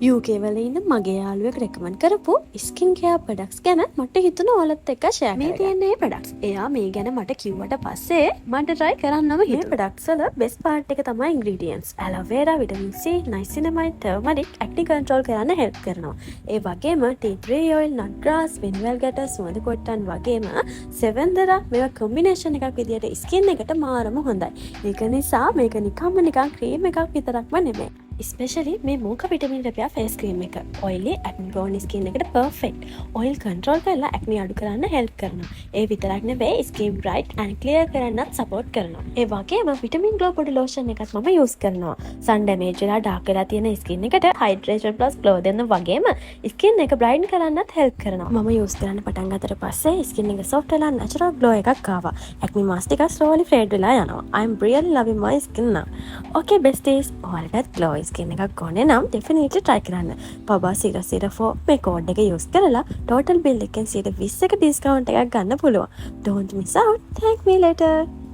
UK වල ඉන්න මගේ යාළුවෙක් රෙකමන්ඩ් කරපු ස්කින් කෙයාර් ප්‍රොඩක්ට්ස් ගැන මට හිතුණා ඔයාලත් එක්ක ෂෙයා කරන්න. මේ තියෙන මේ ප්‍රොඩක්ට්ස්. එයා මේ ගැන මට කිව්වට පස්සේ මට try කරන්නම හිතුණා. මේ ප්‍රොඩක්ට්ස් වල best part එක තමයි ingredients. aloe vera, vitamin C, niacinamide, turmeric acne control කරන්න help කරනවා. ඒ වගේම tea tree oil, nut grass, mineral butter, සුවඳ කොට්ටන් වගේම සෙවෙන්දරා මේවා combination එකක් විදියට skin එකට මාරම හොඳයි. ඒක නිසා මේක නිකන් cream එකක් විතරක්ම නෙමෙයි. Especially මේ මෝකා විටමින් රෙපියා ෆේස් ක්‍රීම් එක oily acne prone skin එකට perfect. oil control කරලා acne අඩු කරන්න help කරනවා. ඒ විතරක් නෙවෙයි skin bright and clear කරන්නත් support කරනවා. ඒ වගේම vitamin glow body lotion එකත් මම use කරනවා. sun damage වෙලා dark වෙලා තියෙන skin එකට hydration plus glow දෙන්න වගේම skin එක brighten කරන්නත් help කරනවා. මම use කරන්න පටන් ගත්තට පස්සේ skin එක soft වෙලා natural glow එකක් ආවා. acne mask ටික slowly fade වෙලා යනවා. I'm really loving my skin now. Okay besties, ඔයාලටත් glow skin එකක් ඕනේ නම් definitely try කරන්න. පබා 004 මේ code එක use කරලා total bill එකෙන් 20% discount එකක් ගන්න පුළුවන්. Don't miss out. Thank me later.